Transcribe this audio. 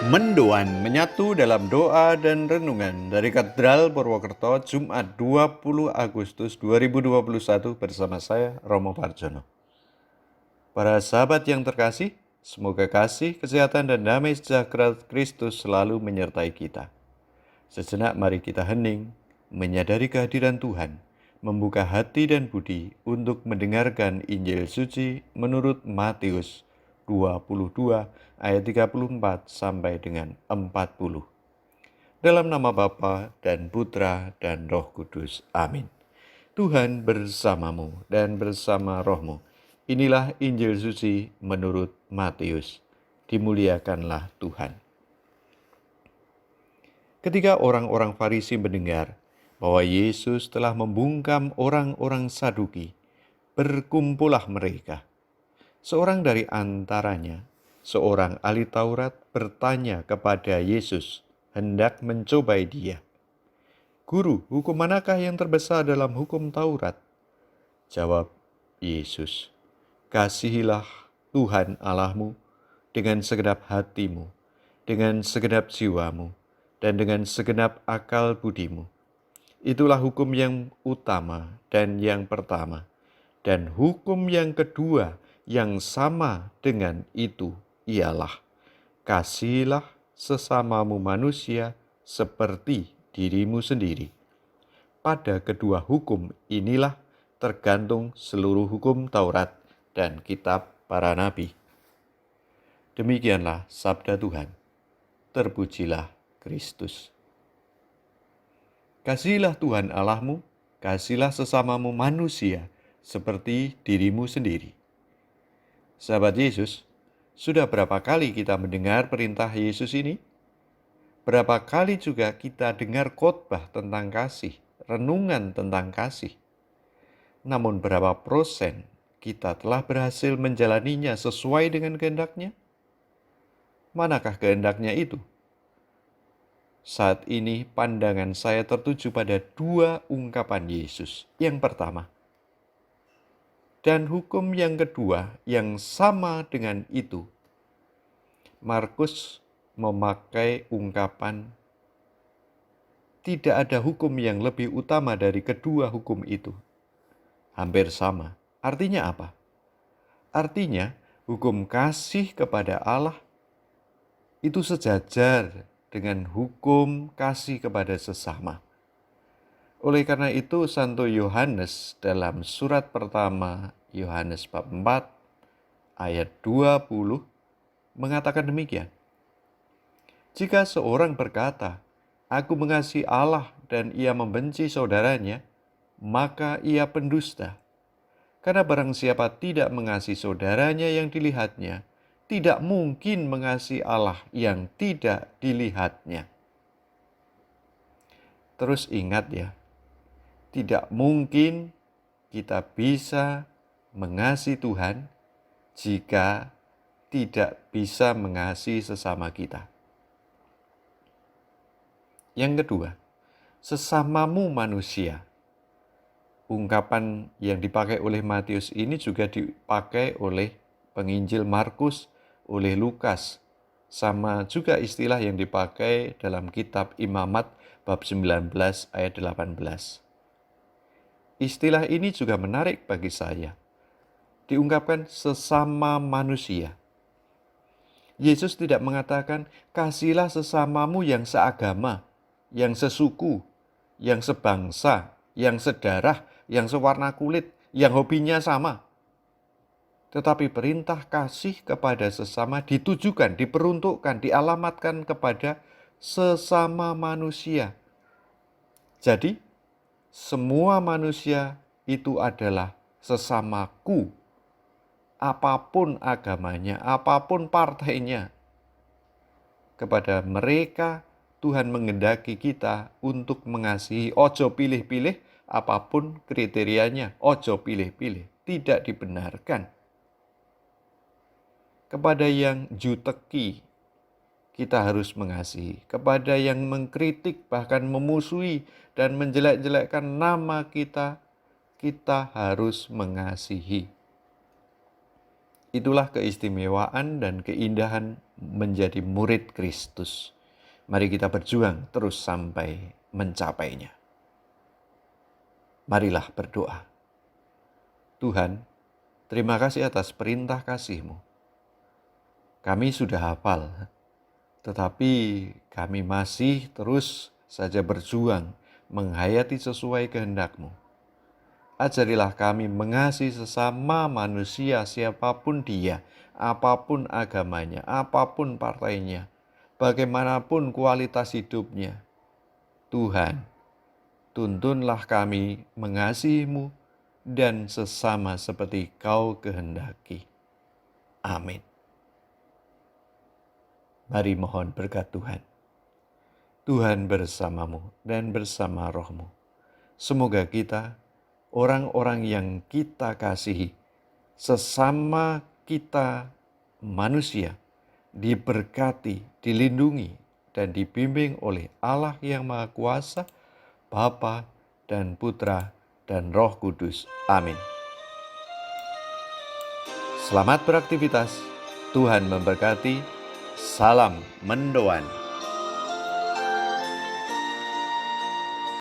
Mendoan menyatu dalam doa dan renungan dari Katedral Purwokerto Jumat 20 Agustus 2021 bersama saya Romo Parjono. Para sahabat yang terkasih, semoga kasih, kesehatan dan damai sejahtera Kristus selalu menyertai kita. Sejenak mari kita hening, menyadari kehadiran Tuhan, membuka hati dan budi untuk mendengarkan Injil suci menurut Matius 22 ayat 34 sampai dengan 40. Dalam nama Bapa dan Putra dan Roh Kudus. Amin. Tuhan bersamamu dan bersama rohmu. Inilah Injil suci menurut Matius. Dimuliakanlah Tuhan. Ketika orang-orang Farisi mendengar bahwa Yesus telah membungkam orang-orang Saduki, berkumpullah mereka. Seorang dari antaranya, seorang ahli Taurat, bertanya kepada Yesus, hendak mencobai dia. Guru, hukum manakah yang terbesar dalam hukum Taurat? Jawab Yesus, kasihilah Tuhan Allahmu dengan segenap hatimu, dengan segenap jiwamu, dan dengan segenap akal budimu. Itulah hukum yang utama dan yang pertama. Dan hukum yang kedua yang sama dengan itu ialah, kasihilah sesamamu manusia seperti dirimu sendiri. Pada kedua hukum inilah tergantung seluruh hukum Taurat dan kitab para nabi. Demikianlah sabda Tuhan. Terpujilah Kristus. Kasihilah Tuhan Allahmu, kasihilah sesamamu manusia seperti dirimu sendiri. Sahabat Yesus, sudah berapa kali kita mendengar perintah Yesus ini? Berapa kali juga kita dengar khotbah tentang kasih, renungan tentang kasih. Namun berapa persen kita telah berhasil menjalaninya sesuai dengan kehendaknya? Manakah kehendaknya itu? Saat ini pandangan saya tertuju pada dua ungkapan Yesus. Yang pertama, dan hukum yang kedua yang sama dengan itu. Markus memakai ungkapan, tidak ada hukum yang lebih utama dari kedua hukum itu. Hampir sama. Artinya apa? Artinya hukum kasih kepada Allah itu sejajar dengan hukum kasih kepada sesama. Oleh karena itu Santo Yohanes dalam surat pertama Yohanes bab 4 ayat 20 mengatakan demikian. Jika seorang berkata, aku mengasihi Allah dan ia membenci saudaranya, maka ia pendusta. Karena barang siapa tidak mengasihi saudaranya yang dilihatnya, tidak mungkin mengasihi Allah yang tidak dilihatnya. Terus ingat ya, tidak mungkin kita bisa mengasihi Tuhan jika tidak bisa mengasihi sesama kita. Yang kedua, sesamamu manusia. Ungkapan yang dipakai oleh Matius ini juga dipakai oleh penginjil Markus, oleh Lukas. Sama juga istilah yang dipakai dalam kitab Imamat bab 19 ayat 18. Istilah ini juga menarik bagi saya. Diungkapkan sesama manusia. Yesus tidak mengatakan, kasihilah sesamamu yang seagama, yang sesuku, yang sebangsa, yang sedarah, yang sewarna kulit, yang hobinya sama. Tetapi perintah kasih kepada sesama ditujukan, diperuntukkan, dialamatkan kepada sesama manusia. Jadi, semua manusia itu adalah sesamaku. Apapun agamanya, apapun partainya. Kepada mereka Tuhan menghendaki kita untuk mengasihi. Ojo pilih-pilih, apapun kriterianya, ojo pilih-pilih, tidak dibenarkan. Kepada yang juteki, kita harus mengasihi. Kepada yang mengkritik, bahkan memusuhi dan menjelek-jelekkan nama kita, kita harus mengasihi. Itulah keistimewaan dan keindahan menjadi murid Kristus. Mari kita berjuang terus sampai mencapainya. Marilah berdoa. Tuhan, terima kasih atas perintah kasih-Mu. Kami sudah hafal, tetapi kami masih terus saja berjuang menghayati sesuai kehendak-Mu. Ajarilah kami mengasihi sesama manusia siapapun dia, apapun agamanya, apapun partainya, bagaimanapun kualitas hidupnya. Tuhan, tuntunlah kami mengasihi-Mu dan sesama seperti Kau kehendaki. Amin. Mari mohon berkat Tuhan. Tuhan bersamamu dan bersama rohmu. Semoga kita, orang-orang yang kita kasihi, sesama kita manusia, diberkati, dilindungi, dan dibimbing oleh Allah yang Maha Kuasa, Bapa dan Putra dan Roh Kudus. Amin. Selamat beraktivitas. Tuhan memberkati. Salam mendoan.